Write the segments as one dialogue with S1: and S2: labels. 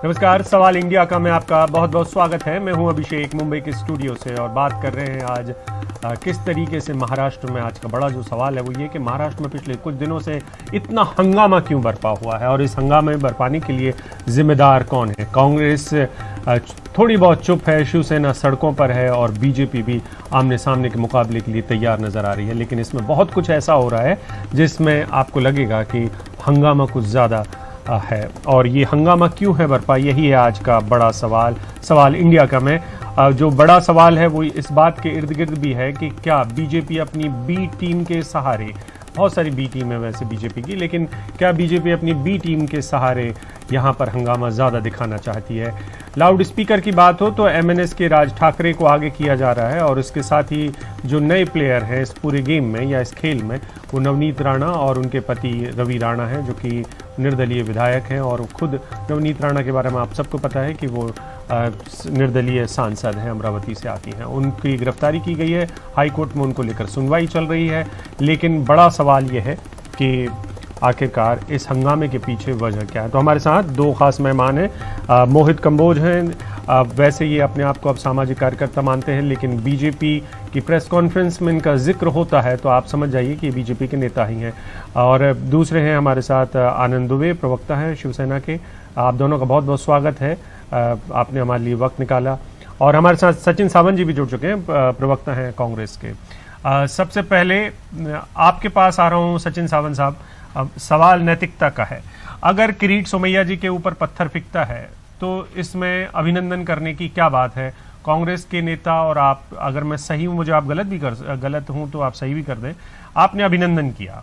S1: नमस्कार, सवाल इंडिया का में आपका बहुत बहुत स्वागत है। मैं हूं अभिषेक, मुंबई के स्टूडियो से, और बात कर रहे हैं आज किस तरीके से महाराष्ट्र में। आज का बड़ा जो सवाल है वो ये कि महाराष्ट्र में पिछले कुछ दिनों से इतना हंगामा क्यों बरपा हुआ है, और इस हंगामे बरपाने के लिए जिम्मेदार कौन है। कांग्रेस थोड़ी बहुत चुप है, शिवसेना सड़कों पर है, और बीजेपी भी आमने सामने के मुकाबले के लिए तैयार नजर आ रही है। लेकिन इसमें बहुत कुछ ऐसा हो रहा है जिसमें आपको लगेगा कि हंगामा कुछ ज़्यादा है, और ये हंगामा क्यों है बरपा, यही है आज का बड़ा सवाल। सवाल इंडिया का में जो बड़ा सवाल है वो इस बात के इर्द गिर्द भी है कि क्या बीजेपी अपनी बी टीम के सहारे, बहुत सारी बी टीम है वैसे बीजेपी की, लेकिन क्या बीजेपी अपनी बी टीम के सहारे यहाँ पर हंगामा ज़्यादा दिखाना चाहती है। लाउड स्पीकर की बात हो तो एमएनएस के राज ठाकरे को आगे किया जा रहा है, और इसके साथ ही जो नए प्लेयर हैं इस पूरे गेम में या इस खेल में, वो नवनीत राणा और उनके पति रवि राणा हैं, जो कि निर्दलीय विधायक हैं। और खुद नवनीत राणा के बारे में आप सबको पता है कि वो निर्दलीय सांसद हैं, अमरावती से आती हैं। उनकी गिरफ्तारी की गई है, हाई कोर्ट में उनको लेकर सुनवाई चल रही है। लेकिन बड़ा सवाल ये है कि आखिरकार इस हंगामे के पीछे वजह क्या है। तो हमारे साथ दो खास मेहमान हैं। मोहित कंबोज हैं, वैसे ये अपने आप को अब सामाजिक कार्यकर्ता मानते हैं, लेकिन बीजेपी की प्रेस कॉन्फ्रेंस में इनका जिक्र होता है तो आप समझ जाइए कि बीजेपी के नेता ही हैं। और दूसरे हैं हमारे साथ आनंद दुबे, प्रवक्ता हैं शिवसेना के। आप दोनों का बहुत बहुत स्वागत है, आपने हमारे लिए वक्त निकाला। और हमारे साथ सचिन सावंत जी भी जुड़ चुके हैं, प्रवक्ता हैं कांग्रेस के। सबसे पहले आपके पास आ रहा हूँ सचिन सावंत साहब। अब सवाल नैतिकता का है। अगर किरीट सोमैया जी के ऊपर पत्थर फेंकता है तो इसमें अभिनंदन करने की क्या बात है। कांग्रेस के नेता और आप, अगर मैं सही हूं, मुझे आप गलत हूं तो आप सही भी कर दें, आपने अभिनंदन किया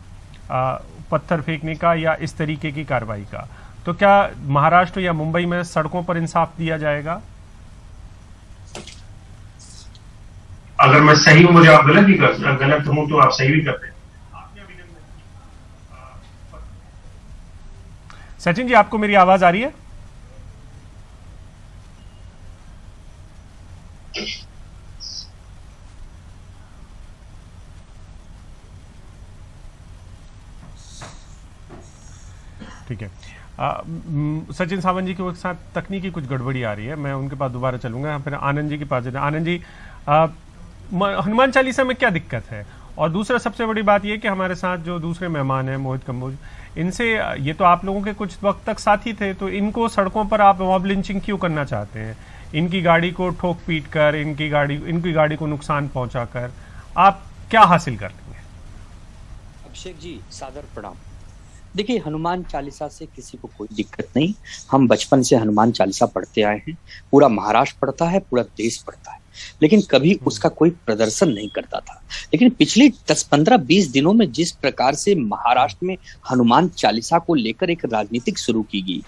S1: पत्थर फेंकने का या इस तरीके की कार्रवाई का, तो क्या महाराष्ट्र या मुंबई में सड़कों पर इंसाफ दिया जाएगा।
S2: अगर मैं सही हूं, मुझे आप गलत हूं तो आप सही भी कर दें।
S1: सचिन जी, आपको मेरी आवाज आ रही है। ठीक है। सचिन सावंत जी के साथ तकनीकी कुछ गड़बड़ी आ रही है, मैं उनके पास दोबारा चलूंगा, फिर आनंद जी के पास। आनंद जी, हनुमान चालीसा में क्या दिक्कत है। और दूसरा सबसे बड़ी बात यह कि हमारे साथ जो दूसरे मेहमान हैं मोहित कंबोज, इनसे ये तो आप लोगों के कुछ वक्त तक साथी थे, तो इनको सड़कों पर आप मॉब लिंचिंग क्यों करना चाहते हैं। इनकी गाड़ी को ठोक पीट कर, इनकी गाड़ी को नुकसान पहुंचाकर आप क्या हासिल कर लेंगे।
S3: अभिषेक जी, सादर प्रणाम। देखिए, हनुमान चालीसा से किसी को कोई दिक्कत नहीं। हम बचपन से हनुमान चालीसा पढ़ते आए हैं, पूरा महाराष्ट्र पढ़ता है, पूरा देश पढ़ता है, लेकिन कभी उसका कोई प्रदर्शन नहीं करता था। लेकिन पिछले 10-15-20 दिनों में जिस प्रकार से महाराष्ट्र में हनुमान चालीसा को लेकर एक राजनीतिक शुरू की गई,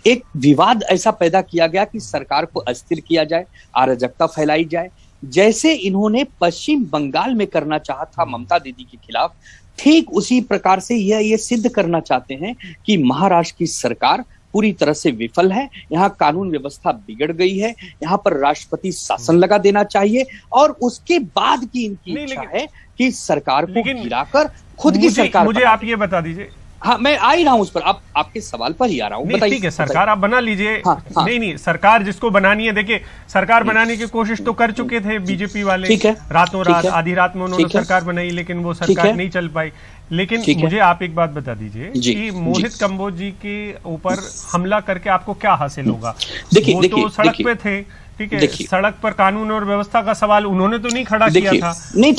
S3: एक विवाद ऐसा पैदा किया गया कि सरकार को अस्थिर किया जाए, अराजकता फैलाई जाए, जैसे इन्होंने पश्चिम बंगाल में करना चाहा था ममता दीदी के खिलाफ, ठीक उसी प्रकार से ये सिद्ध करना चाहते हैं कि महाराष्ट्र की सरकार पूरी तरह से विफल है। यहाँ कानून व्यवस्था बिगड़ गई है, यहाँ पर राष्ट्रपति शासन लगा देना चाहिए, और उसके बाद की इनकी इच्छा है कि सरकार को गिराकर खुद की सरकार।
S1: मुझे आप ये बता दीजिए।
S3: हाँ, मैं आ ही रहा हूं उस पर, आपके सवाल पर ही आ रहा हूं। बताइए।
S1: ठीक है, सरकार आप बना लीजिए।
S3: हाँ।
S1: नहीं, सरकार जिसको बनानी है, देखिए सरकार बनाने की कोशिश तो कर चुके थे बीजेपी वाले, रातों रात, आधी रात में उन्होंने सरकार बनाई, लेकिन वो सरकार नहीं चल पाई। लेकिन मुझे आप एक बात बता दीजिए कि मोहित कंबोज जी के ऊपर हमला करके आपको क्या हासिल होगा। वो तो सड़क पे थे, ठीक है, सड़क पर कानून और व्यवस्था का सवाल उन्होंने तो नहीं खड़ा किया था,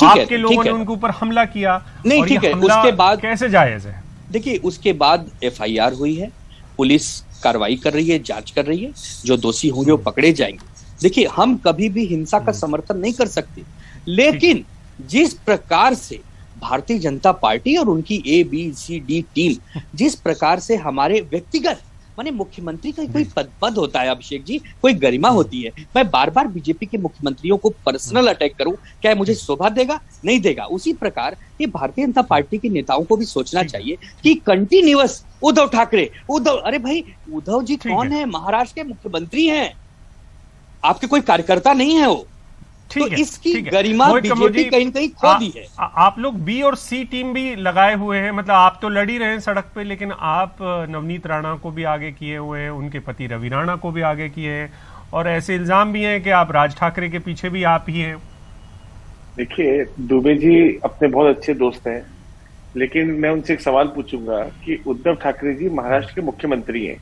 S1: आपके लोगों ने उनके ऊपर हमला किया।
S3: नहीं, ठीक है, उसके बाद
S1: कैसे जायज है।
S3: देखिए, उसके बाद एफआईआर हुई है, पुलिस कार्रवाई कर रही है, जांच कर रही है, जो दोषी होंगे वो पकड़े जाएंगे। देखिए, हम कभी भी हिंसा का समर्थन नहीं कर सकते, लेकिन जिस प्रकार से भारतीय जनता पार्टी और उनकी ABCD टीम, जिस प्रकार से हमारे व्यक्तिगत, माने मुख्यमंत्री का कोई पद होता है अभिषेक जी, कोई गरिमा होती है। मैं बार बार बीजेपी के मुख्यमंत्रियों को पर्सनल अटैक करूं, क्या मुझे शोभा देगा? नहीं देगा। उसी प्रकार ये भारतीय जनता पार्टी के नेताओं को भी सोचना चाहिए कि कंटिन्यूअस उद्धव ठाकरे, अरे भाई उद्धव जी कौन है? महाराष्ट्र के मुख्यमंत्री हैं, आपके कोई कार्यकर्ता नहीं है वो। तो इसकी गरिमा बीजेपी कहीं न कहीं खो दी है।
S1: आप लोग बी और सी टीम भी लगाए हुए हैं, मतलब आप तो लड़ ही रहे हैं सड़क पे, लेकिन आप नवनीत राणा को भी आगे किए हुए हैं, उनके पति रवि राणा को भी आगे किए हैं, और ऐसे इल्जाम भी हैं कि आप राज ठाकरे के पीछे भी आप ही हैं।
S4: देखिए, दुबे जी अपने बहुत अच्छे दोस्त हैं, लेकिन मैं उनसे एक सवाल पूछूंगा कि उद्धव ठाकरे जी महाराष्ट्र के मुख्यमंत्री हैं।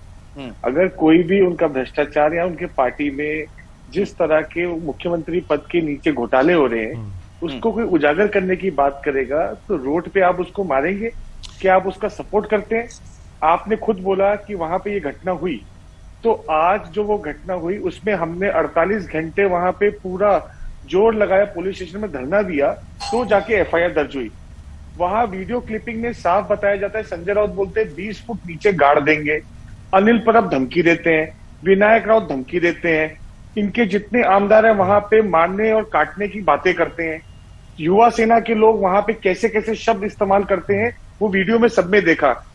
S4: अगर कोई भी उनका भ्रष्टाचार या उनके पार्टी में जिस तरह के मुख्यमंत्री पद के नीचे घोटाले हो रहे हैं उसको कोई उजागर करने की बात करेगा तो रोड पे आप उसको मारेंगे? क्या आप उसका सपोर्ट करते हैं? आपने खुद बोला कि वहां पे ये घटना हुई, तो आज जो वो घटना हुई उसमें हमने 48 घंटे वहां पे पूरा जोर लगाया, पुलिस स्टेशन में धरना दिया, तो जाके एफआईआर दर्ज हुई। वहां वीडियो क्लिपिंग में साफ बताया जाता है, संजय राउत बोलते हैं 20 फुट नीचे गाड़ देंगे, अनिल परब धमकी देते हैं, विनायक राउत धमकी देते हैं, इनके जितने आमदार है वहां पे मारने और काटने की बातें करते हैं। युवा सेना के लोग वहां पे कैसे कैसे शब्द इस्तेमाल करते हैं वो वीडियो में सबने देखा।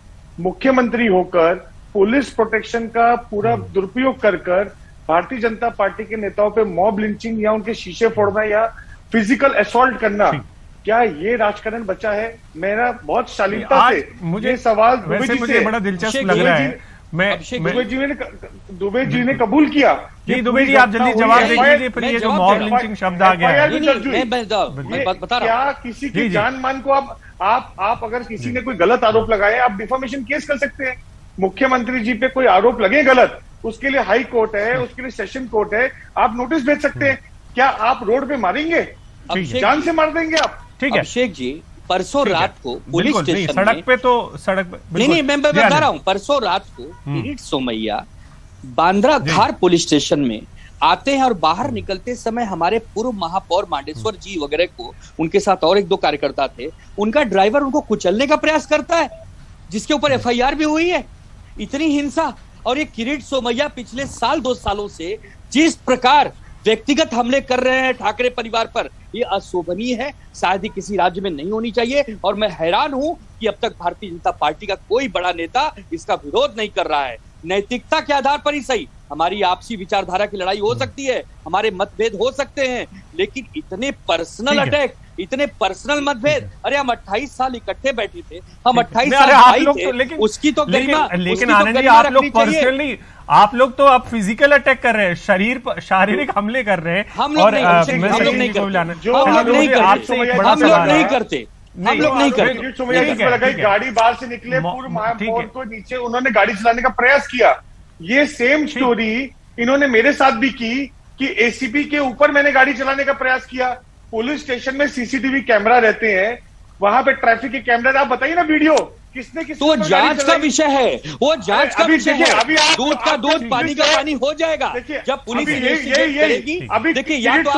S4: मुख्यमंत्री होकर पुलिस प्रोटेक्शन का पूरा दुरुपयोग कर भारतीय जनता पार्टी के नेताओं पे मॉब लिंचिंग या उनके शीशे फोड़ना या फिजिकल असॉल्ट करना, क्या ये राजकारण बचा है? मेरा बहुत शालीनता से मुझे सवाल
S1: मुझे बड़ा दिलचस्प लग रहा है।
S4: दुबे जी ने कबूल किया।
S1: जी दुबे जी, आप जल्दी जवाब दे दीजिए, फिर ये जो मॉब लिंचिंग शब्द आ गया है,
S4: क्या किसी की जान मान को आप अगर किसी ने कोई गलत आरोप लगाए आप डिफॉर्मेशन केस कर सकते हैं। मुख्यमंत्री जी पे कोई आरोप लगे गलत, उसके लिए हाई कोर्ट है, उसके लिए सेशन कोर्ट है, आप नोटिस भेज सकते हैं। क्या आप रोड पे मारेंगे? जान से मार देंगे आप?
S1: ठीक है
S3: अभिषेक जी, परसों रात को पुलिस स्टेशन
S1: सड़क पे तो सड़क
S3: नहीं मैं बता रहा हूं, परसों रात को किरीट सोमैया बांद्रा खार पुलिस स्टेशन में आते हैं और बाहर निकलते समय हमारे पूर्व महापौर मांडेश्वर जी वगैरह को, उनके साथ और एक दो कार्यकर्ता थे, उनका ड्राइवर उनको कुचलने का प्रयास करता है, जिसके ऊपर एफआईआर भी हुई है। इतनी हिंसा। और ये किरीट सोमैया पिछले साल 2 सालों से जिस प्रकार व्यक्तिगत हमले कर रहे हैं ठाकरे परिवार पर, ये अशोभनीय है, शायद ही किसी राज्य में नहीं होनी चाहिए। और मैं हैरान हूं कि अब तक भारतीय जनता पार्टी का कोई बड़ा नेता इसका विरोध नहीं कर रहा है। नैतिकता के आधार पर ही सही, हमारी आपसी विचारधारा की लड़ाई हो सकती है, हमारे मतभेद हो सकते हैं, लेकिन इतने पर्सनल अटैक, इतने पर्सनल मतभेद, अरे हम 28 साल इकट्ठे बैठे थे, हम 28 साल भाई थे, उसकी तो गरिमा,
S1: लेकिन आनंद जी आप लोग पर्सनली, आप लोग तो अब फिजिकल अटैक कर रहे हैं, शरीर पर शारीरिक हमले कर रहे हैं।
S3: हम लोग नहीं करते, हम लोग नहीं करते, हम लोग नहीं करते।
S4: गाड़ी बाहर से निकले, पूर्व महापौर को नीचे उन्होंने गाड़ी चलाने का प्रयास किया। ये सेम स्टोरी इन्होंने मेरे साथ भी की कि एसीपी के ऊपर मैंने गाड़ी चलाने का प्रयास किया। पुलिस स्टेशन में सीसीटीवी कैमरा रहते हैं, वहां पे ट्रैफिक के कैमरा, आप बताइए ना वीडियो किसने
S3: तो जांच का विषय है, वो जांच का विषय है। दूध का दूध, पानी का पानी हो जाएगा जब पुलिस करेगी।
S4: अभी
S3: देखिए, या तो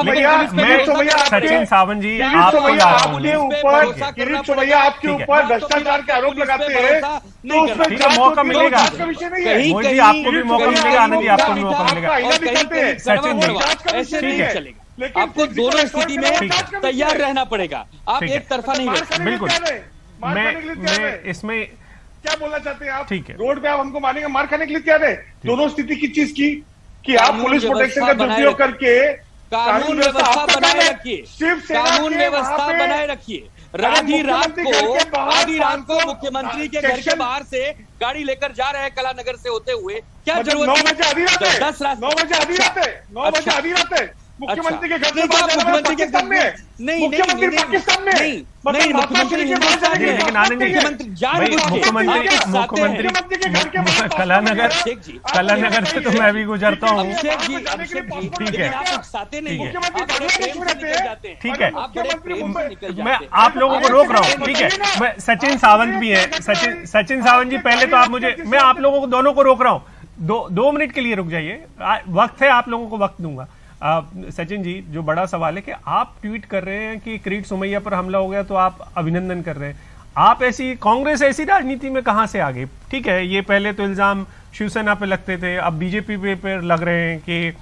S1: सचिन सावंत जी
S4: आपके ऊपर, किरीट सोमैया आपके ऊपर भ्रष्टाचार के आरोप लगाते हैं, तो उसमें
S1: मौका मिलेगा,
S3: कहीं
S1: आपको भी मौका मिलेगा, आनंद जी आपको भी मौका मिलेगा।
S3: सचिन जी ऐसे नहीं चलेगा, आपको दोनों स्थिति में तैयार रहना पड़ेगा, आप एक तरफा नहीं रह।
S1: बिल्कुल, मैं इसमें
S4: क्या बोलना चाहते हैं आप?
S1: ठीक है,
S4: रोड पे आप हमको मारेंगे, मार खाने के लिए तैयार है। दोनों स्थिति किस चीज की कि आप पुलिस प्रोटेक्शन का दुरुपयोग करके
S3: कानून व्यवस्था बनाए रखिए, कानून व्यवस्था बनाए रखिए। आधी रात को मुख्यमंत्री के घर के बाहर से गाड़ी लेकर जा रहे हैं कलानगर से होते हुए, क्या जरूरत?
S4: 9 बजे आधी रात है, 9 बजे आधी रात है, 9 बजे आधी रात है। मुख्यमंत्री के घर से
S3: मुख्यमंत्री के
S4: पाकिस्तान में, मुख्यमंत्री पाकिस्तान में
S3: नहीं, मुख्यमंत्री
S1: लेकिन आनंद जी मुख्यमंत्री कलानगर से तो मैं भी गुजरता हूँ। ठीक है, ठीक है, मैं आप लोगों को रोक रहा हूँ। ठीक है, मैं सचिन सावंत भी है, सचिन सावंत जी पहले तो आप मुझे, मैं आप लोगों को दोनों को रोक रहा हूँ, 2 मिनट के लिए रुक जाइए, वक्त है, आप लोगों को वक्त दूंगा। सचिन जी, जो बड़ा सवाल है कि आप ट्वीट कर रहे हैं कि किरीट सोमैया पर हमला हो गया तो आप अभिनंदन कर रहे हैं, आप ऐसी कांग्रेस ऐसी राजनीति में कहां से आ गई? ठीक है, ये पहले तो इल्जाम शिवसेना पे लगते थे, अब बीजेपी पे लग रहे हैं कि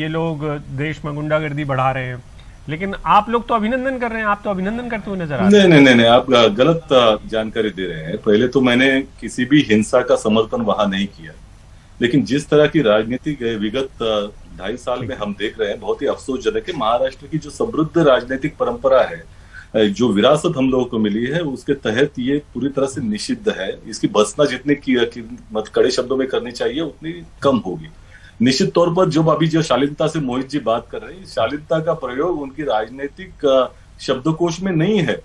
S1: ये लोग देश में गुंडागर्दी बढ़ा रहे हैं, लेकिन आप लोग तो अभिनंदन कर रहे हैं, आप तो अभिनंदन करते हुए नजर आ रहे हैं।
S5: नहीं, आप गलत जानकारी दे रहे हैं। पहले तो मैंने किसी भी हिंसा का समर्थन वहां नहीं किया। लेकिन जिस तरह की राजनीति विगत 2.5 साल में हम देख रहे हैं, बहुत ही अफसोसजनक है। महाराष्ट्र की जो समृद्ध राजनीतिक परंपरा है, जो विरासत हम लोगों को मिली है, उसके तहत ये पूरी तरह से निषिद्ध है। इसकी भर्त्सना जितनी कड़े शब्दों में करनी चाहिए उतनी कम होगी। निश्चित तौर पर जो अभी जो शालीनता से मोहित जी बात कर रहे हैं, शालीनता का प्रयोग उनकी राजनीतिक शब्दकोश में नहीं है,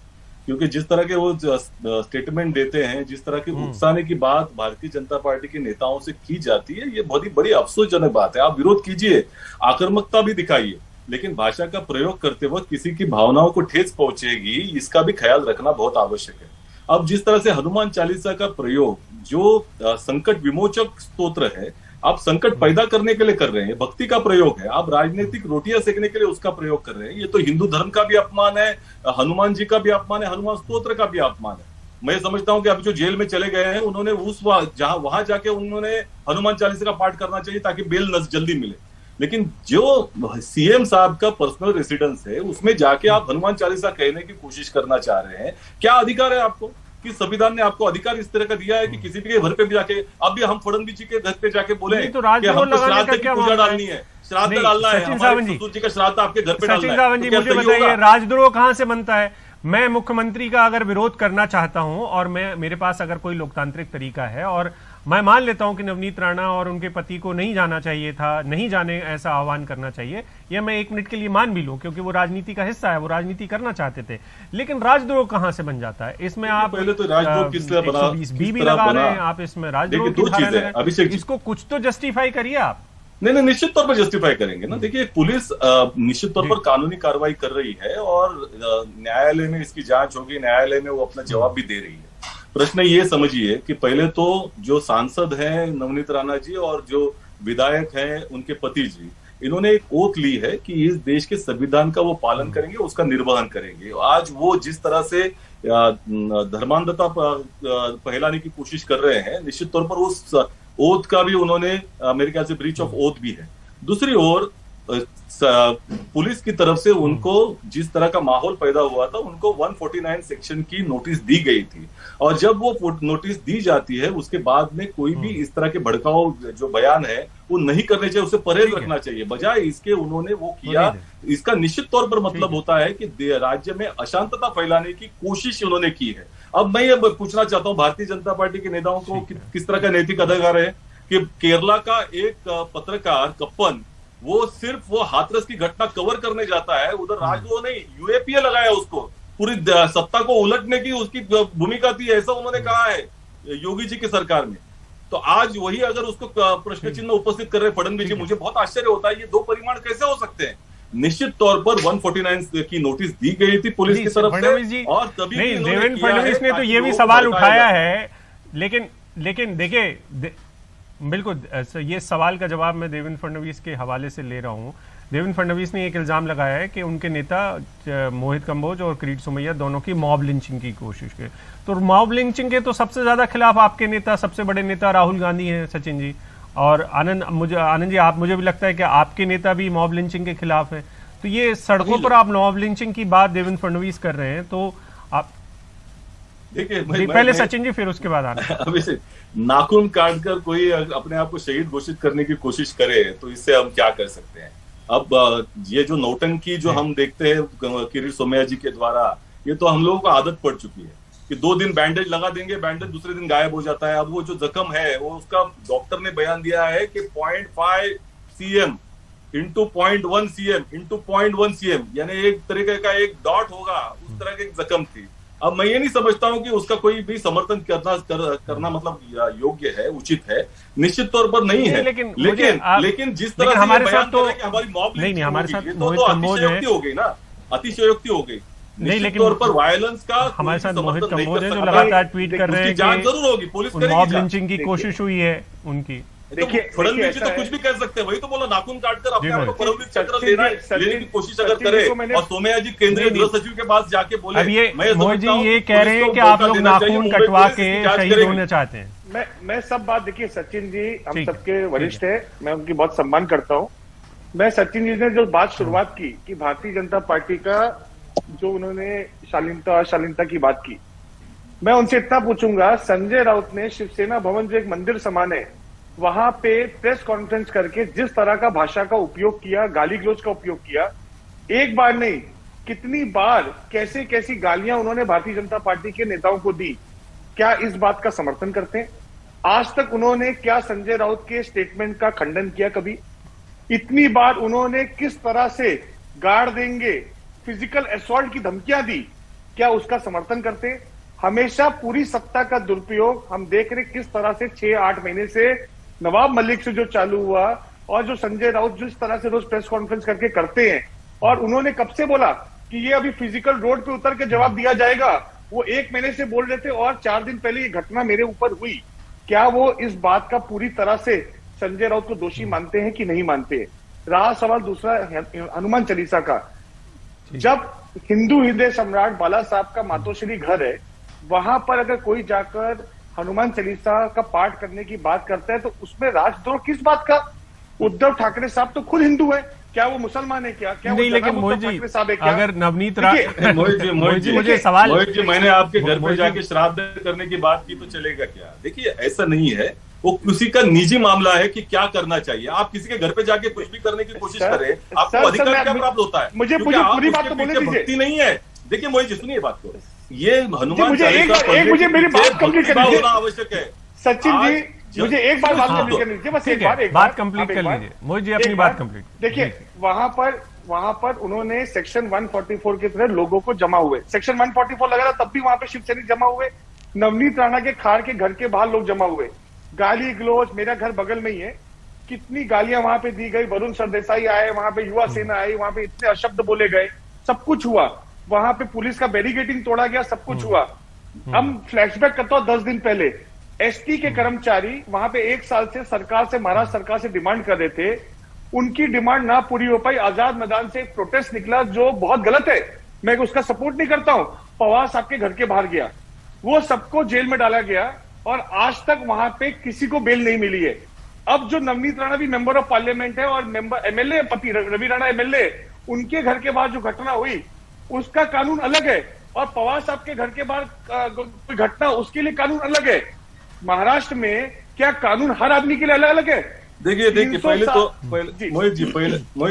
S5: क्योंकि जिस तरह के वो स्टेटमेंट देते हैं, जिस तरह की उकसाने की बात भारतीय जनता पार्टी के नेताओं से की जाती है, ये बहुत ही बड़ी अफसोसजनक बात है। आप विरोध कीजिए, आक्रामकता भी दिखाइए, लेकिन भाषा का प्रयोग करते वक्त किसी की भावनाओं को ठेस पहुंचेगी, इसका भी ख्याल रखना बहुत आवश्यक है। अब जिस तरह से हनुमान चालीसा का प्रयोग, जो संकट विमोचक स्तोत्र है, आप संकट पैदा करने के लिए कर रहे हैं, भक्ति का प्रयोग है, आप राजनीतिक रोटियां सेकने के लिए उसका प्रयोग कर रहे हैं। ये तो हिंदू धर्म का भी अपमान है, हनुमान जी का भी अपमान है, हनुमान स्तोत्र का भी अपमान है। मैं समझता हूं कि अभी जो जेल में चले गए हैं, उन्होंने वहां जाके उन्होंने हनुमान चालीसा का पाठ करना चाहिए ताकि बेल जल्दी मिले। लेकिन जो सीएम साहब का पर्सनल रेसिडेंस है, उसमें जाके आप हनुमान चालीसा कहने की कोशिश करना चाह रहे हैं। क्या अधिकार है आपको? कि संविधान ने आपको अधिकार इस तरह का दिया है कि किसी भी के घर पे भी जाके, अब भी हम फडणवीस जी के घर पे जाके बोले
S1: तो
S5: कि हमको श्राद्ध की पूजा डालनी है, श्राद्ध डालना है, हमारे ससुर जी का श्राद्ध आपके घर पे डालना है।
S1: सचिन सावंत जी, मुझे बताइए, राजद्रोह कहां से बनता है? मैं मुख्यमंत्री का अगर विरोध करना चाहता हूं और मेरे पास अगर कोई लोकतांत्रिक तरीका है, और मैं मान लेता हूं कि नवनीत राणा और उनके पति को नहीं जाना चाहिए था, नहीं जाने ऐसा आह्वान करना चाहिए, यह मैं 1 मिनट के लिए मान भी लूं, क्योंकि वो राजनीति का हिस्सा है, वो राजनीति करना चाहते थे। लेकिन राजद्रोह कहां से बन जाता है? इसमें आप
S5: पहले तो राजद्रोह किस तरह बना,
S1: 120 भी लगा रहे हैं आप, इसमें राजद्रोह की धारा लगा रहे हैं। इसको कुछ तो जस्टिफाई करिए आप।
S5: नहीं, निश्चित तौर पर जस्टिफाई करेंगे ना। देखिए, पुलिस निश्चित तौर पर कानूनी कार्रवाई कर रही है और न्यायालय में इसकी जांच होगी, न्यायालय में वो अपना जवाब भी दे रही है। प्रश्न ये समझिए कि पहले तो जो सांसद हैं नवनीत राणा जी और जो विधायक हैं उनके पति जी, इन्होंने एक ओथ ली है कि इस देश के संविधान का वो पालन करेंगे, उसका निर्वहन करेंगे। आज वो जिस तरह से धर्मांधता फैलाने की कोशिश कर रहे हैं, निश्चित तौर पर उस ओथ का भी उन्होंने, मेरे ख्याल से ब्रीच ऑफ ओथ भी है। दूसरी ओर पुलिस की तरफ से उनको जिस तरह का माहौल पैदा हुआ था, उनको 149 सेक्शन की नोटिस दी गई थी, और जब वो नोटिस दी जाती है उसके बाद में कोई भी इस तरह के भड़काऊ जो बयान है वो नहीं करने चाहिए, उसे परहेज रखना चाहिए। बजाय इसके उन्होंने वो किया। इसका निश्चित तौर पर मतलब होता है कि राज्य में अशांतता फैलाने की कोशिश उन्होंने की है। अब मैं ये पूछना चाहता हूँ भारतीय जनता पार्टी के नेताओं को किस तरह का नैतिक अधिकार है कि केरला का एक पत्रकार कप्पन, वो सिर्फ वो हाथरस की घटना कवर करने जाता है, उधर राजद्रोह नहीं, यूएपीए लगाया उसको, पूरी सत्ता को उलटने की उसकी भूमिका थी, ऐसा उन्होंने कहा है योगी जी की सरकार में। तो आज वही अगर उसको प्रश्न चिन्ह उपस्थित कर रहे फडणवीस जी, मुझे बहुत आश्चर्य होता है, ये दो परिमाण कैसे हो सकते हैं? निश्चित तौर पर 149 की नोटिस दी गई थी पुलिस की तरफ से, और तभी
S1: देवेंद्र फडणवीस ने तो ये भी सवाल उठाया है। लेकिन देखिए, बिल्कुल ये सवाल का जवाब मैं देवेंद्र फडणवीस के हवाले से ले रहा हूं। देवेंद्र फडणवीस ने एक इल्जाम लगाया है कि उनके नेता मोहित कंबोज और किरीट सोमैया दोनों की मॉब लिंचिंग की कोशिश की। तो मॉब लिंचिंग के तो सबसे ज्यादा खिलाफ आपके नेता, सबसे बड़े नेता राहुल गांधी हैं, सचिन जी और आनंद जी, आप, मुझे भी लगता है कि आपके नेता भी मॉब लिंचिंग के खिलाफ है। तो ये सड़कों पर आप मॉब लिंचिंग की बात देवेंद्र फडणवीस कर रहे हैं, तो आप
S5: देखिए,
S1: पहले सचिन जी फिर उसके बाद आना।
S5: अभी से नाखून काटकर कोई अपने आप को शहीद घोषित करने की कोशिश करे तो इससे हम क्या कर सकते हैं? अब ये जो नौटंकी जो हम देखते हैं किरीट सोमैया जी के द्वारा, ये तो हम लोगों को आदत पड़ चुकी है कि 2 दिन बैंडेज लगा देंगे, बैंडेज दूसरे दिन गायब हो जाता है। अब वो जो जख्म है, वो उसका डॉक्टर ने बयान दिया है कि 0.5 cm into 0.1 cm into 0.1 cm, यानी एक तरीके का एक डॉट होगा, उस तरह की एक जख्म थी। अब मैं ये नहीं समझता हूं कि उसका कोई भी समर्थन करना मतलब योग्य है, उचित है, निश्चित तौर पर नहीं है। लेकिन जिस तरह से
S1: हमारे साथ तो
S5: हमारी मॉब
S1: नहीं, हमारे साथ
S5: अतिशयोक्ति हो गई ना, अतिशयोक्ति हो गई।
S1: नहीं, लेकिन
S5: तौर पर वायलेंस का
S1: हमारे साथ मोहित कंबोज है जो लगातार ट्वीट कर रहे हैं
S5: जांच जरूर होगी, पुलिस करेगी।
S1: मॉब लिंचिंग की कोशिश हुई है उनकी।
S5: देखिए, फडणवीस जी तो कुछ भी कर सकते हैं, वही तो बोला, नाखून काटकर अपने आप को फडणवीस चक्र लेने की कोशिश अगर करे, और सोमैया जी केंद्रीय गृह सचिव के पास जाके बोले।
S1: अब ये मोहित जी ये कह रहे हैं कि आप लोग नाखून कटवा के शहीद होना चाहते हैं।
S4: मैं सब बात, देखिए सचिन जी हम सबके वरिष्ठ है, मैं उनकी बहुत सम्मान करता हूँ। मैं सचिन जी ने जो बात शुरुआत की कि भारतीय जनता पार्टी का जो उन्होंने शालीनता की बात की, मैं उनसे इतना पूछूंगा, संजय राउत ने शिवसेना भवन जो एक मंदिर समान है, वहां पे प्रेस कॉन्फ्रेंस करके जिस तरह का भाषा का उपयोग किया, गाली गलौज का उपयोग किया, एक बार नहीं कितनी बार कैसे कैसी गालियां उन्होंने भारतीय जनता पार्टी के नेताओं को दी, क्या इस बात का समर्थन करते हैं? आज तक उन्होंने क्या संजय राउत के स्टेटमेंट का खंडन किया कभी? इतनी बार उन्होंने किस तरह से गाड़ देंगे, फिजिकल असॉल्ट की धमकियां दी, क्या उसका समर्थन करते हैं? हमेशा पूरी सत्ता का दुरुपयोग हम देख रहे किस तरह से 6-8 महीने से नवाब मलिक से जो चालू हुआ और जो संजय राउत जिस तरह से रोज प्रेस कॉन्फ्रेंस करके करते हैं, और उन्होंने कब से बोला कि ये अभी फिजिकल रोड पे उतर के जवाब दिया जाएगा, वो 1 महीने से बोल रहे थे और 4 दिन पहले ये घटना मेरे ऊपर हुई। क्या वो इस बात का पूरी तरह से संजय राउत को दोषी मानते हैं कि नहीं मानते? रहा सवाल दूसरा हनुमान चालीसा का, जब हिंदू हृदय सम्राट बाला साहब का मातोश्री घर है, वहां पर अगर कोई जाकर हनुमान चालीसा का पाठ करने की बात करता है तो उसमें राजद्रोह किस बात का? उद्धव ठाकरे साहब तो खुद हिंदू है, क्या वो मुसलमान है? क्या
S1: नहीं, लेकिन मोहित जी अगर नवनीत
S5: मोहित जी मुझे सवाल, मोहित जी मैंने आपके घर पे जाके श्राद्ध करने की बात की तो चलेगा क्या? देखिए ऐसा नहीं है, वो किसी का निजी मामला है कि क्या करना चाहिए। आप किसी के घर पे जाके कुछ भी करने की कोशिश करें, आपको अधिकार क्या प्राप्त होता है?
S4: मुझे पूरी बात तो बोलने दीजिए।
S5: भक्ति नहीं है। देखिए मोहित जी सुनिए बात को, ये हनुमान
S4: मुझे मेरी बात कंप्लीट करनी
S5: होना आवश्यक है।
S4: सचिन जी मुझे एक बार बात कंप्लीट करनी दीजिए, बस एक
S1: बात कंप्लीट कर लीजिए मोहित जी, अपनी बात कंप्लीट।
S4: देखिए वहां पर उन्होंने सेक्शन 144 की तरह लोगों को जमा हुए, सेक्शन 144 लगा था तब भी वहां पे शिव सैनिक जमा हुए, नवनीत राणा के खार के घर के बाहर लोग जमा हुए, गाली गलौज, मेरा घर बगल में ही है, कितनी गालियां वहां पे दी गई, वरुण सरदेसाई आए वहां पे, युवा सेना आई वहां पे, इतने अशब्द बोले गए, सब कुछ हुआ वहां पे, पुलिस का बैरिकेडिंग तोड़ा गया, सब कुछ हुआ। हम फ्लैशबैक करता हूं 10 दिन पहले, एसटी के कर्मचारी वहां पे 1 साल से सरकार से, महाराष्ट्र सरकार से डिमांड कर रहे थे, उनकी डिमांड ना पूरी हो पाई, आजाद मैदान से एक प्रोटेस्ट निकला जो बहुत गलत है, मैं उसका सपोर्ट नहीं करता हूं, पवार साहब के घर के बाहर गया, वो सबको जेल में डाला गया और आज तक वहां पे किसी को बेल नहीं मिली है। अब जो नवनीत राणा भी मेंबर ऑफ पार्लियामेंट है और मेंबर एमएलए पति रवि राणा एमएलए, उनके घर के बाहर जो घटना हुई उसका कानून अलग है, और पवार साहब के घर के बाहर कोई घटना उसके लिए कानून अलग है। महाराष्ट्र में क्या कानून हर आदमी के लिए अलग अलग है?
S5: देखिए पहले तो मोहित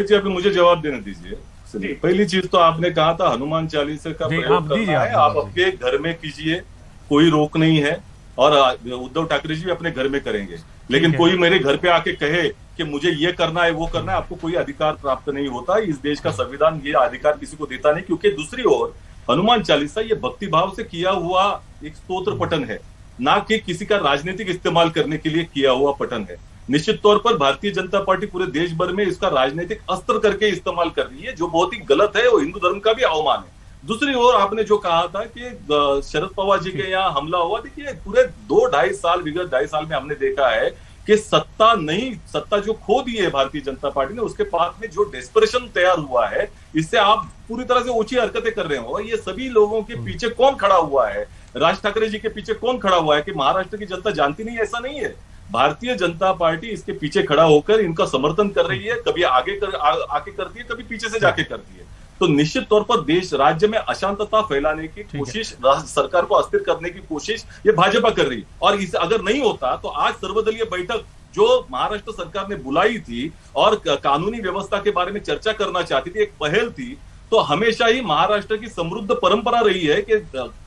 S5: जी अभी मुझे जवाब देने दीजिए। पहली चीज तो आपने कहा था हनुमान चालीसा का प्रयोग करना है, आप अपने घर में कीजिए, कोई रोक नहीं है, और उद्धव ठाकरे जी भी अपने घर में करेंगे, लेकिन कोई मेरे घर पे आके कहे कि मुझे ये करना है वो करना है, आपको कोई अधिकार प्राप्त नहीं होता। इस देश का संविधान ये अधिकार किसी को देता नहीं, क्योंकि दूसरी ओर हनुमान चालीसा ये भक्ति भाव से किया हुआ एक स्तोत्र पठन है, ना कि किसी का राजनीतिक इस्तेमाल करने के लिए किया हुआ पठन है। निश्चित तौर पर भारतीय जनता पार्टी पूरे देश भर में इसका राजनीतिक अस्त्र करके इस्तेमाल कर रही है, जो बहुत ही गलत है, वो हिंदू धर्म का भी अवमान है। दूसरी ओर आपने जो कहा था कि शरद पवार जी के यहाँ हमला हुआ, देखिए पूरे 2-2.5 साल विगत 2.5 साल में हमने देखा है कि सत्ता जो खो दी है भारतीय जनता पार्टी ने, उसके बाद में जो डेस्परेशन तैयार हुआ है, इससे आप पूरी तरह से ऊंची हरकतें कर रहे हो। और ये सभी लोगों के पीछे कौन खड़ा हुआ है? राज ठाकरे जी के पीछे कौन खड़ा हुआ है? कि महाराष्ट्र की जनता जानती नहीं, ऐसा नहीं है। भारतीय जनता पार्टी इसके पीछे खड़ा होकर इनका समर्थन कर रही है, कभी आके करती है, कभी पीछे से जाके करती है। तो निश्चित तौर पर देश राज्य में अशांतता फैलाने की कोशिश, सरकार को अस्थिर करने की कोशिश ये भाजपा कर रही है। और इसे अगर नहीं होता तो आज सर्वदलीय बैठक जो महाराष्ट्र सरकार ने बुलाई थी और कानूनी व्यवस्था के बारे में चर्चा करना चाहती थी, एक पहल थी, तो हमेशा ही महाराष्ट्र की समृद्ध परंपरा रही है कि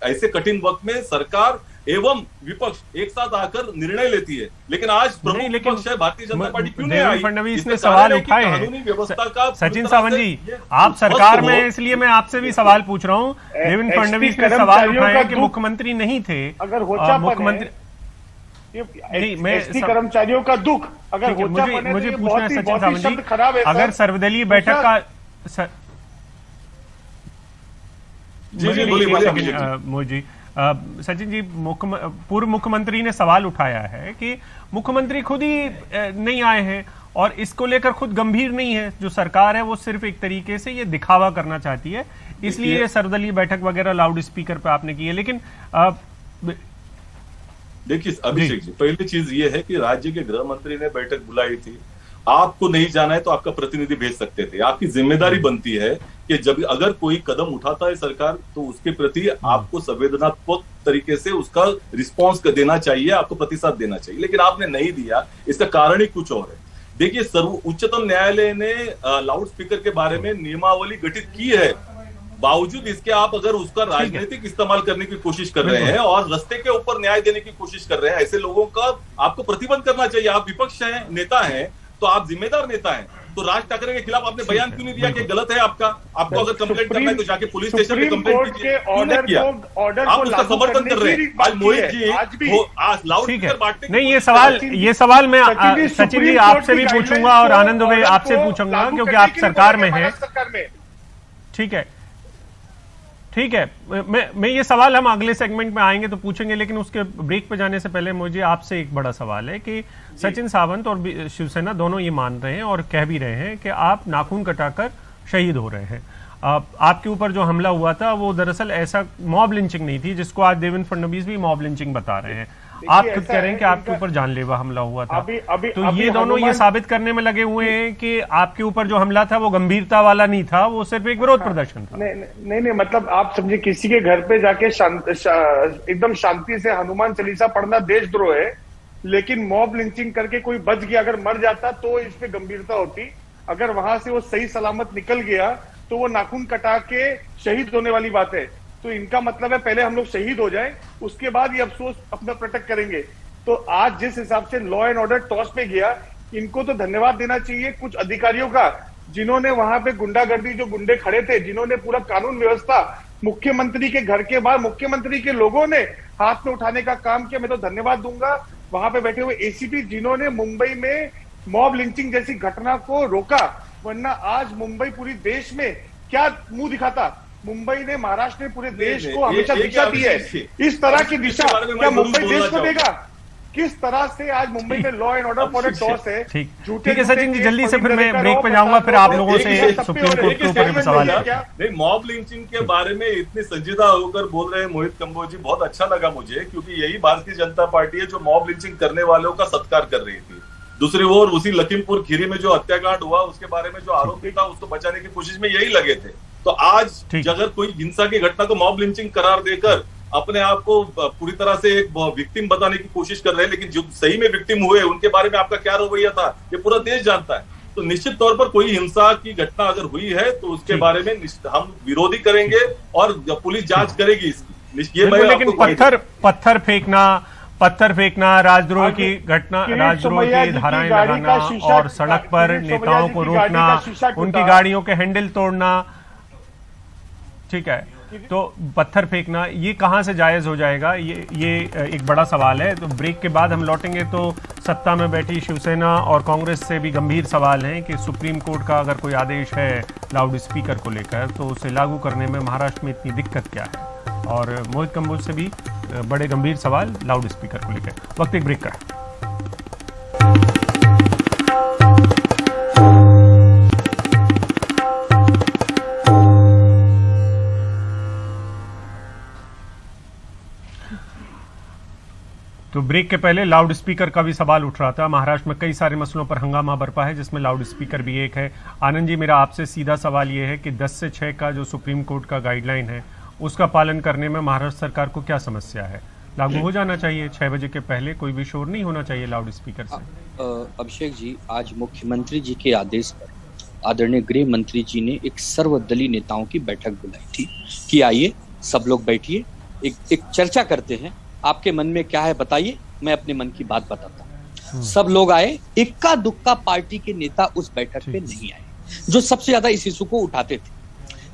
S5: ऐसे कठिन वक्त में सरकार एवं विपक्ष एक साथ आकर निर्णय लेती है। लेकिन आज प्रमुख विपक्ष है भारतीय जनता पार्टी, क्यों नहीं आई?
S1: फडणवीस ने सवाल उठाए हैं। सचिन सावंत जी, आप सरकार में, इसलिए मैं आपसे भी सवाल पूछ रहा हूँ। देवेंद्र फडणवीस ने सवाल उठाया कि मुख्यमंत्री नहीं थे,
S4: अगर
S1: मुख्यमंत्री
S4: एसटी कर्मचारियों का दुख, अगर
S1: मुझे पूछना है सचिन सावंत जी, अगर सर्वदलीय बैठक का मोदी जी, सचिन जी, पूर्व मुख्यमंत्री ने सवाल उठाया है कि मुख्यमंत्री खुद ही नहीं आए हैं और इसको लेकर खुद गंभीर नहीं है। जो सरकार है वो सिर्फ एक तरीके से ये दिखावा करना चाहती है, इसलिए ये सर्वदलीय बैठक वगैरह लाउड स्पीकर पे आपने की है। लेकिन
S5: देखिए अभिषेक जी, पहली चीज ये है कि राज्य के गृह मंत्री ने बैठक बुलाई थी आपको नहीं जाना है तो आपका प्रतिनिधि भेज सकते थे। आपकी जिम्मेदारी बनती है कि जब अगर कोई कदम उठाता है सरकार तो उसके प्रति आपको संवेदनात्मक तरीके से उसका रिस्पॉन्स देना चाहिए, आपको प्रतिसाद देना चाहिए, लेकिन आपने नहीं दिया। इसका कारण ही कुछ और है। देखिए, उच्चतम न्यायालय ने लाउड स्पीकर के बारे में नियमावली गठित की है, बावजूद इसके आप अगर उसका राजनीतिक इस्तेमाल करने की कोशिश कर रहे हैं और रस्ते के ऊपर न्याय देने की कोशिश कर रहे हैं, ऐसे लोगों का आपको प्रतिबंध करना चाहिए। आप विपक्ष हैं, नेता हैं, तो आप जिम्मेदार नेता हैं, तो राज ठाकरे के खिलाफ आपने बयान क्यों नहीं दिया कि गलत है आपका? आपको अगर कंप्लेंट करना है तो जाके पुलिस स्टेशन में कंप्लेंट कीजिए। आप उसका समर्थन कर रहे हैं। आज मोहित जी आज लाउड स्पीकर बांटने
S1: नहीं, ये सवाल मैं सचिन जी आपसे भी पूछूंगा और आनंद दुबे आपसे पूछूंगा, क्योंकि आप सरकार में हैं। ठीक है, मैं ये सवाल हम अगले सेगमेंट में आएंगे तो पूछेंगे, लेकिन उसके ब्रेक पे जाने से पहले मुझे आपसे एक बड़ा सवाल है कि सचिन सावंत और शिवसेना दोनों ये मान रहे हैं और कह भी रहे हैं कि आप नाखून कटाकर शहीद हो रहे हैं। आपके ऊपर जो हमला हुआ था वो दरअसल ऐसा मॉब लिंचिंग नहीं थी, जिसको आज देवेंद्र फडणवीस भी मॉब लिंचिंग बता रहे हैं। आप खुद कह रहे हैं कि आपके ऊपर जानलेवा हमला हुआ था। तो ये दोनों ये साबित करने में लगे हुए हैं कि आपके ऊपर जो हमला था वो गंभीरता वाला नहीं था, वो सिर्फ एक विरोध प्रदर्शन था।
S4: नहीं, मतलब आप समझे, किसी के घर पे जाके एकदम शांति से हनुमान चालीसा पढ़ना देशद्रोह है, लेकिन मॉब लिंचिंग करके कोई बच गया, अगर मर जाता तो इस पे गंभीरता होती। अगर वहां से वो सही सलामत निकल गया तो वो नाखून कटा के शहीद होने वाली बात है। तो इनका मतलब है पहले हम लोग शहीद हो जाएं, उसके बाद ये अफसोस अपना प्रोटेक्ट करेंगे। तो आज जिस हिसाब से लॉ एंड ऑर्डर टॉस पे गया, इनको तो धन्यवाद देना चाहिए कुछ अधिकारियों का, जिन्होंने वहां पे गुंडागर्दी, जो गुंडे खड़े थे, जिन्होंने पूरा कानून व्यवस्था मुख्यमंत्री के घर के बाहर मुख्यमंत्री के लोगों ने हाथ में उठाने का काम किया। मैं तो धन्यवाद दूंगा वहां पे बैठे हुए एसीपी, जिन्होंने मुंबई में मॉब लिंचिंग जैसी घटना को रोका, वरना आज मुंबई पूरी देश में क्या मुंह दिखाता। मुंबई ने, महाराष्ट्र ने पूरे देश को हमेशा दिशा दी है। इस तरह की दिशा क्या मुंबई देश को देगा? किस तरह से आज मुंबई में law and order for a toss है।
S1: ठीक है सचिन जी, जल्दी से फिर मैं ब्रेक पे जाऊंगा, फिर आप लोगों से सुप्रीम कोर्ट के ऊपर सवाल
S5: नहीं। मॉब लिंचिंग के बारे में इतने संजीदा होकर बोल रहे हैं मोहित कंबोज जी, बहुत अच्छा लगा मुझे, क्योंकि यही भारतीय जनता पार्टी है जो मॉब लिंचिंग करने वालों का सत्कार कर रही थी। दूसरी ओर उसी लखीमपुर खीरी में जो हत्याकांड हुआ, उसके बारे में जो आरोपी था उसको बचाने की कोशिश में यही लगे थे। तो आज अगर कोई हिंसा की घटना को मॉब लिंचिंग करार देकर अपने आप को पूरी तरह से एक विक्टिम बताने की कोशिश कर रहे हैं, लेकिन जो सही में विक्टिम हुए उनके बारे में आपका क्या रवैया था ये पूरा देश जानता है। तो निश्चित तौर पर कोई हिंसा की घटना अगर हुई है तो उसके बारे में हम विरोधी करेंगे और पुलिस जांच करेगी इसकी।
S1: लेकिन पत्थर फेंकना, राजद्रोह की घटना, राजद्रोह की धाराएं लगाना और सड़क पर नेताओं को रोकना, उनकी गाड़ियों के हैंडल तोड़ना, ठीक है, तो पत्थर फेंकना ये कहां से जायज हो जाएगा? ये एक बड़ा सवाल है। तो ब्रेक के बाद हम लौटेंगे तो सत्ता में बैठी शिवसेना और कांग्रेस से भी गंभीर सवाल हैं कि सुप्रीम कोर्ट का अगर कोई आदेश है लाउड स्पीकर को लेकर तो उसे लागू करने में महाराष्ट्र में इतनी दिक्कत क्या है, और मोहित कंबोज से भी बड़े गंभीर सवाल लाउड स्पीकर को लेकर। वक्त एक ब्रेक का। तो ब्रेक के पहले लाउड स्पीकर का भी सवाल उठ रहा था। महाराष्ट्र में कई सारे मसलों पर हंगामा बरपा है, जिसमें लाउड स्पीकर भी एक है। आनंद जी, मेरा आपसे सीधा सवाल ये है कि 10 से 6 का जो सुप्रीम कोर्ट का गाइडलाइन है उसका पालन करने में महाराष्ट्र सरकार को क्या समस्या है? लागू हो जाना चाहिए 6 बजे के पहले, कोई भी शोर नहीं होना चाहिए लाउड स्पीकर से।
S3: अभिषेक जी, आज मुख्यमंत्री जी के आदेश पर आदरणीय गृह मंत्री जी ने एक सर्वदलीय नेताओं की बैठक बुलाई थी कि आइए सब लोग बैठिए, एक चर्चा करते हैं, आपके मन में क्या है बताइए, मैं अपने मन की बात बताता हूँ। सब लोग आए, इक्का दुक्का पार्टी के नेता उस बैठक पे नहीं आए जो सबसे ज्यादा इस इशू को उठाते थे।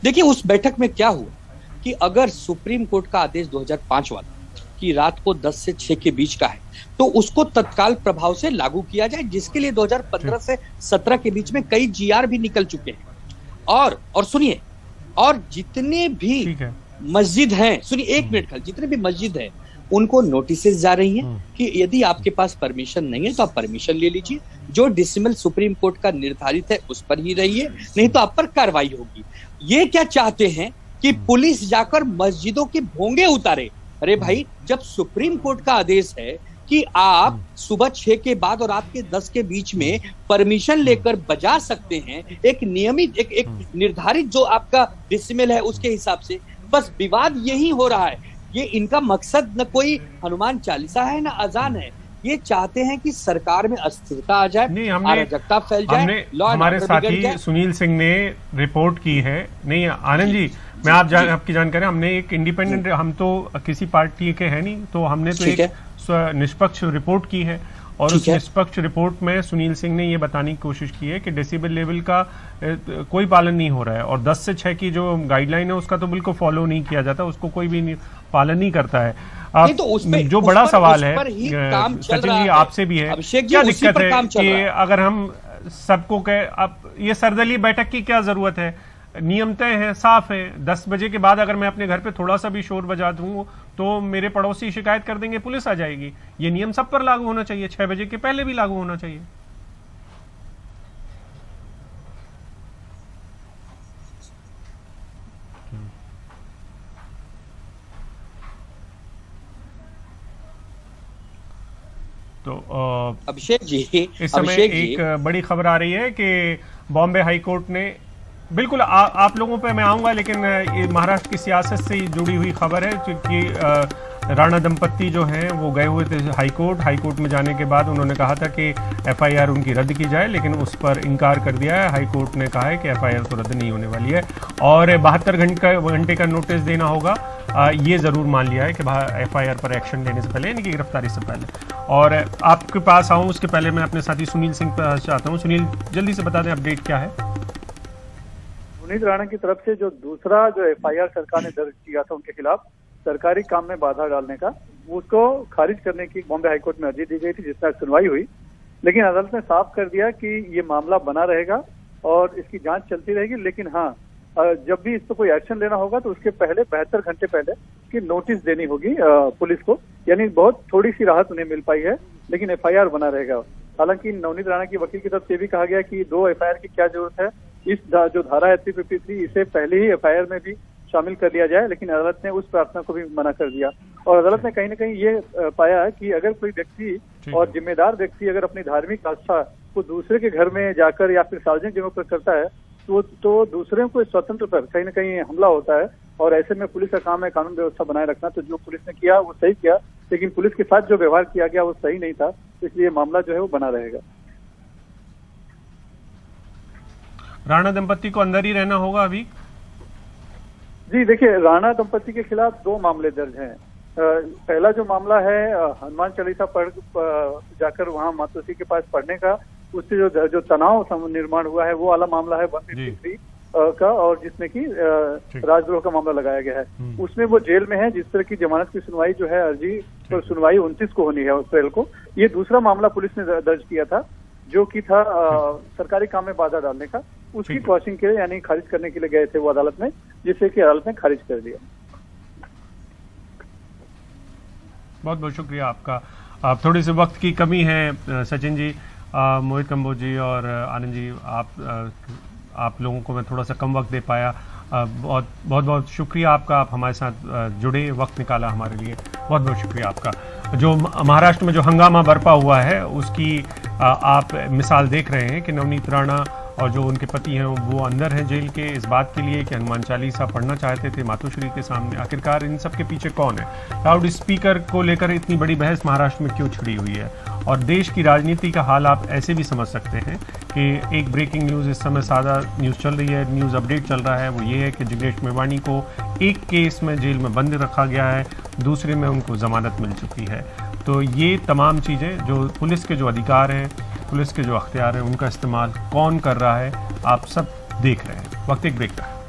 S3: देखिए, उस बैठक में क्या हुआ कि अगर सुप्रीम कोर्ट का आदेश 2005 वाला कि रात को 10 से 6 के बीच का है तो उसको तत्काल प्रभाव से लागू किया जाए, जिसके लिए 2015 से 17 के बीच में कई जीआर भी निकल चुके हैं। और सुनिए, और जितने भी मस्जिद हैं, सुनिए एक मिनट, जितने भी मस्जिद हैं उनको नोटिसेस जा रही हैं कि यदि आपके पास परमिशन नहीं है तो आप परमिशन ले लीजिए, जो डिसिमल सुप्रीम कोर्ट का निर्धारित है उस पर ही रहिए, नहीं तो आप पर कार्रवाई होगी। ये क्या चाहते हैं कि पुलिस जाकर मस्जिदों के भोंगे उतारे? अरे भाई, जब सुप्रीम कोर्ट का आदेश है कि कि आप सुबह 6 के बाद और रात के 10 के बीच में परमिशन लेकर बजा सकते हैं, एक नियमित एक निर्धारित जो आपका डिसिमल है उसके हिसाब से। बस विवाद यही हो रहा है। ये इनका मकसद न कोई हनुमान चालीसा है न अजान है, ये चाहते हैं कि सरकार में अस्थिरता आ जाए, अराजकता फैल जाए।
S1: हमारे साथी सुनील सिंह ने रिपोर्ट की है। नहीं आनंद जी, मैं आपकी जानकारी, हमने एक इंडिपेंडेंट, हम तो किसी पार्टी के हैं नहीं, तो हमने तो एक निष्पक्ष रिपोर्ट की है और उस निष्पक्ष रिपोर्ट में सुनील सिंह ने ये बताने की कोशिश की है कि डेसिबल लेवल का कोई पालन नहीं हो रहा है और 10 से 6 की जो गाइडलाइन है उसका तो बिल्कुल फॉलो नहीं किया जाता, उसको कोई भी पालन नहीं करता है।
S3: तो
S1: जो बड़ा सवाल है सचिन जी आपसे भी है, क्या दिक्कत है कि अगर हम सबको कहे, अब ये सर्वदलीय बैठक की क्या जरूरत है? नियम तय है, साफ है। 10 बजे के बाद अगर मैं अपने घर पे थोड़ा सा भी शोर बजा दूं तो मेरे पड़ोसी शिकायत कर देंगे, पुलिस आ जाएगी। ये नियम सब पर लागू होना चाहिए, 6 बजे के पहले भी लागू होना चाहिए। तो
S3: अभिषेक जी,
S1: इस समय एक बड़ी खबर आ रही है कि बॉम्बे हाई कोर्ट ने, बिल्कुल आप लोगों पे मैं आऊंगा, लेकिन ये महाराष्ट्र की सियासत से जुड़ी हुई खबर है क्योंकि राणा दंपत्ति जो हैं वो गए हुए थे हाई कोर्ट में जाने के बाद उन्होंने कहा था कि एफआईआर उनकी रद्द की जाए, लेकिन उस पर इनकार कर दिया है। हाई कोर्ट ने कहा है कि एफआईआर तो रद्द नहीं होने वाली है और 72 घंटे का नोटिस देना होगा। ये जरूर मान लिया है कि एफआईआर पर एक्शन लेने से पहले, यानी कि गिरफ्तारी से पहले। और आपके पास आऊँ उसके पहले मैं अपने साथी सुनील सिंह पर चाहता हूँ। सुनील, जल्दी से बता दें अपडेट क्या है?
S6: पुनीत राणा की तरफ से जो दूसरा जो एफआईआर सरकार ने दर्ज किया था उनके खिलाफ सरकारी काम में बाधा डालने का, उसको खारिज करने की बॉम्बे हाईकोर्ट में अर्जी दी गई थी जिसमें सुनवाई हुई, लेकिन अदालत ने साफ कर दिया कि ये मामला बना रहेगा और इसकी जांच चलती रहेगी। लेकिन हाँ, जब भी इस पर कोई एक्शन लेना होगा तो उसके पहले 72 घंटे पहले की नोटिस देनी होगी पुलिस को, यानी बहुत थोड़ी सी राहत उन्हें मिल पाई है, लेकिन एफआईआर बना रहेगा। हालांकि नवनीत राणा की वकील की तरफ से भी कहा गया कि 2 एफआईआर की क्या जरूरत है, इस जो धारा है 353 इसे पहले ही एफआईआर में भी शामिल कर लिया जाए, लेकिन अदालत ने उस प्रार्थना को भी मना कर दिया। और अदालत ने कहीं ना कहीं ये पाया कि अगर कोई व्यक्ति और जिम्मेदार व्यक्ति अगर अपनी धार्मिक आस्था को दूसरे के घर में जाकर या फिर सार्वजनिक जगहों पर करता है तो दूसरे को स्वतंत्र पर कहीं ना कहीं हमला होता है और ऐसे में पुलिस का काम है कानून व्यवस्था बनाए रखना। तो जो पुलिस ने किया वो सही किया, लेकिन पुलिस के साथ जो व्यवहार किया गया वो सही नहीं था, इसलिए मामला जो है वो बना रहेगा।
S1: राणा दंपत्ति को अंदर ही रहना होगा अभी?
S6: जी देखिए, राणा दंपत्ति के खिलाफ 2 मामले दर्ज हैं। पहला जो मामला है हनुमान चालीसा पढ़ जाकर वहां मातोश्री के पास पढ़ने का, उससे जो तनाव निर्माण हुआ है वो वाला मामला है 153 का, और जिसमें कि राजद्रोह का मामला लगाया गया है। उसमें वो जेल में है, जिस तरह की जमानत की सुनवाई जो है अर्जी पर सुनवाई 29 को होनी है अप्रैल को। ये दूसरा मामला पुलिस ने दर्ज किया था जो कि था सरकारी काम में बाधा डालने का, उसकी क्वाशिंग के लिए यानी खारिज करने के लिए गए थे वो अदालत में, जिससे कि अदालत ने खारिज कर दिया।
S1: बहुत बहुत शुक्रिया आपका। थोड़ी सी वक्त की कमी है सचिन जी, मोहित कंबोज जी और आनंद जी, आप लोगों को मैं थोड़ा सा कम वक्त दे पाया। बहुत बहुत शुक्रिया आपका, आप हमारे साथ जुड़े, वक्त निकाला हमारे लिए, बहुत बहुत शुक्रिया आपका। जो महाराष्ट्र में जो हंगामा बरपा हुआ है उसकी आप मिसाल देख रहे हैं कि नवनीत राणा और जो उनके पति हैं वो अंदर हैं जेल के, इस बात के लिए कि हनुमान चालीसा पढ़ना चाहते थे मातोश्री के सामने। आखिरकार इन सब के पीछे कौन है? लाउड स्पीकर को लेकर इतनी बड़ी बहस महाराष्ट्र में क्यों छिड़ी हुई है? और देश की राजनीति का हाल आप ऐसे भी समझ सकते हैं कि एक ब्रेकिंग न्यूज़ इस समय सादा न्यूज़ चल रही है, न्यूज़ अपडेट चल रहा है, वो ये है कि जिग्नेश मेवाणी को एक केस में जेल में बंद रखा गया है, दूसरे में उनको जमानत मिल चुकी है। तो ये तमाम चीज़ें जो पुलिस के जो अधिकार हैं, पुलिस के जो अख्तियार हैं, उनका इस्तेमाल कौन कर रहा है आप सब देख रहे हैं। वक्त एक ब्रेक का है।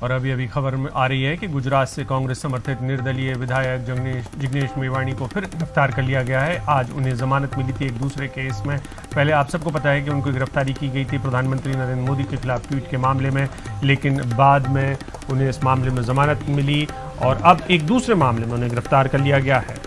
S1: और अभी खबर में आ रही है कि गुजरात से कांग्रेस समर्थित निर्दलीय विधायक जिग्नेश मेवाणी को फिर गिरफ्तार कर लिया गया है। आज उन्हें जमानत मिली थी एक दूसरे केस में। पहले आप सबको पता है कि उनको गिरफ्तारी की गई थी प्रधानमंत्री नरेंद्र मोदी के खिलाफ ट्वीट के मामले में, लेकिन बाद में उन्हें इस मामले में जमानत मिली और अब एक दूसरे मामले में उन्हें गिरफ्तार कर लिया गया है।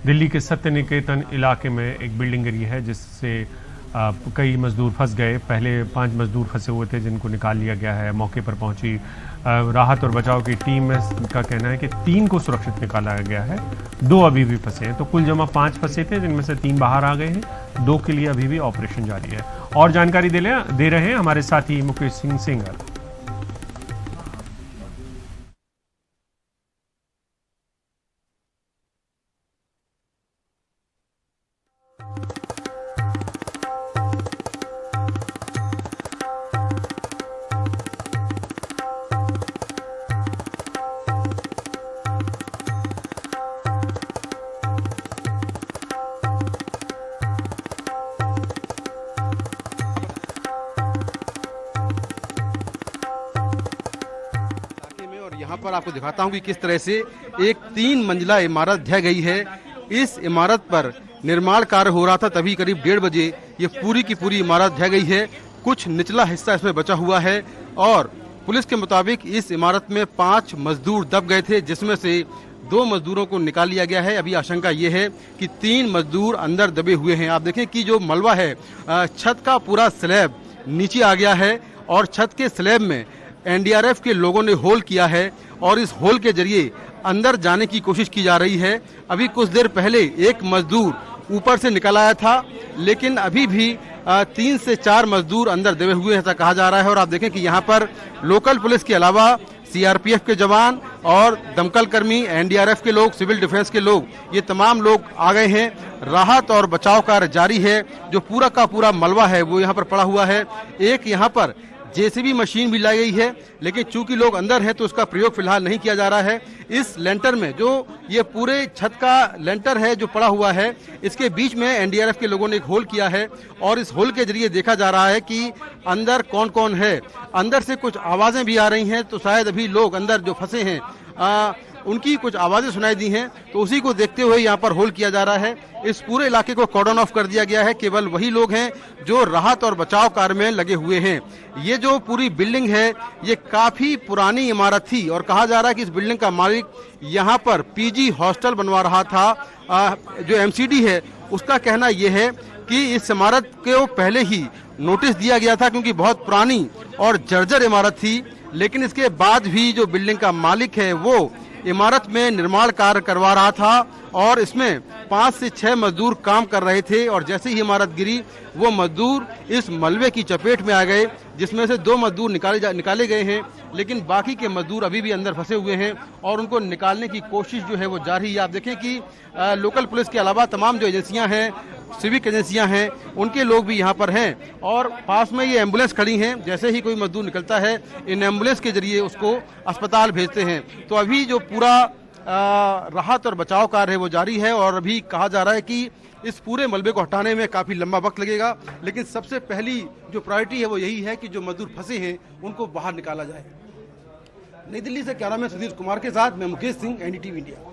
S1: दिल्ली के सत्य निकेतन इलाके में एक बिल्डिंग गिरी है जिससे कई मजदूर फंस गए। पहले 5 मजदूर फंसे हुए थे जिनको निकाल लिया गया है। मौके पर पहुंची राहत और बचाव की टीम का कहना है कि 3 को सुरक्षित निकाला गया है, 2 अभी भी फंसे हैं। तो कुल जमा 5 फंसे थे जिनमें से 3 बाहर आ गए हैं, 2 के लिए अभी भी ऑपरेशन जारी है। और जानकारी दे रहे हैं हमारे साथी मुकेश सिंह सेंगर।
S7: यहाँ पर आपको दिखाता हूँ कि किस तरह से एक 3 मंजिला इमारत ढह गई है। इस इमारत पर निर्माण कार्य हो रहा था, तभी करीब 1:30 बजे ये पूरी की पूरी इमारत ढह गई है। कुछ निचला हिस्सा इसमें बचा हुआ है और पुलिस के मुताबिक इस इमारत में 5 मजदूर दब गए थे, जिसमें से 2 मजदूरों को निकाल लिया गया है। अभी आशंका ये है कि 3 मजदूर अंदर दबे हुए हैं। आप देखें कि जो मलबा है, छत का पूरा स्लैब नीचे आ गया है और छत के स्लैब में एनडीआरएफ के लोगों ने होल किया है और इस होल के जरिए अंदर जाने की कोशिश की जा रही है। अभी कुछ देर पहले एक मजदूर ऊपर से निकल आया था, लेकिन अभी भी 3 से 4 मजदूर अंदर दबे हुए हैं, ऐसा कहा जा रहा है। और आप देखें कि यहाँ पर लोकल पुलिस के अलावा सीआरपीएफ के जवान और दमकल कर्मी, एनडीआरएफ के लोग, सिविल डिफेंस के लोग, ये तमाम लोग आ गए हैं। राहत और बचाव कार्य जारी है। जो पूरा का पूरा मलबा है वो यहाँ पर पड़ा हुआ है। एक यहाँ पर जेसीबी मशीन भी लाई गई है, लेकिन चूंकि लोग अंदर हैं तो उसका प्रयोग फिलहाल नहीं किया जा रहा है। इस लेंटर में जो ये पूरे छत का लेंटर है जो पड़ा हुआ है, इसके बीच में एनडीआरएफ के लोगों ने एक होल किया है और इस होल के जरिए देखा जा रहा है कि अंदर कौन कौन है। अंदर से कुछ आवाजें भी आ रही हैं, तो शायद अभी लोग अंदर जो फंसे हैं उनकी कुछ आवाजें सुनाई दी हैं, तो उसी को देखते हुए यहाँ पर होल किया जा रहा है। इस पूरे इलाके को कॉर्डन ऑफ कर दिया गया है। केवल वही लोग हैं जो राहत और बचाव कार्य में लगे हुए हैं। ये जो पूरी बिल्डिंग है ये काफी पुरानी इमारत थी और कहा जा रहा है कि इस बिल्डिंग का मालिक यहाँ पर पीजी हॉस्टल बनवा रहा था। जो एमसीडी है उसका कहना यह है कि इस इमारत को पहले ही नोटिस दिया गया था क्योंकि बहुत पुरानी और जर्जर इमारत थी, लेकिन इसके बाद भी जो बिल्डिंग का मालिक है वो इमारत में निर्माण कार्य करवा रहा था और इसमें 5 से 6 मजदूर काम कर रहे थे और जैसे ही इमारत गिरी वो मजदूर इस मलबे की चपेट में आ गए, जिसमें से 2 मजदूर निकाले गए हैं, लेकिन बाकी के मजदूर अभी भी अंदर फंसे हुए हैं और उनको निकालने की कोशिश जो है वो जारी है। आप देखें कि लोकल पुलिस के अलावा तमाम जो एजेंसियां हैं, सिविक एजेंसियां हैं, उनके लोग भी यहाँ पर हैं और पास में ये एम्बुलेंस खड़ी हैं। जैसे ही कोई मजदूर निकलता है इन एम्बुलेंस के जरिए उसको अस्पताल भेजते हैं। तो अभी जो पूरा राहत और बचाव कार्य है वो जारी है और अभी कहा जा रहा है कि इस पूरे मलबे को हटाने में काफी लंबा वक्त लगेगा, लेकिन सबसे पहली जो प्रायोरिटी है वो यही है कि जो मजदूर फंसे हैं उनको बाहर निकाला जाए। नई दिल्ली से कैमरामैन सुधीर कुमार के साथ मैं मुकेश सिंह, एनडीटीवी इंडिया।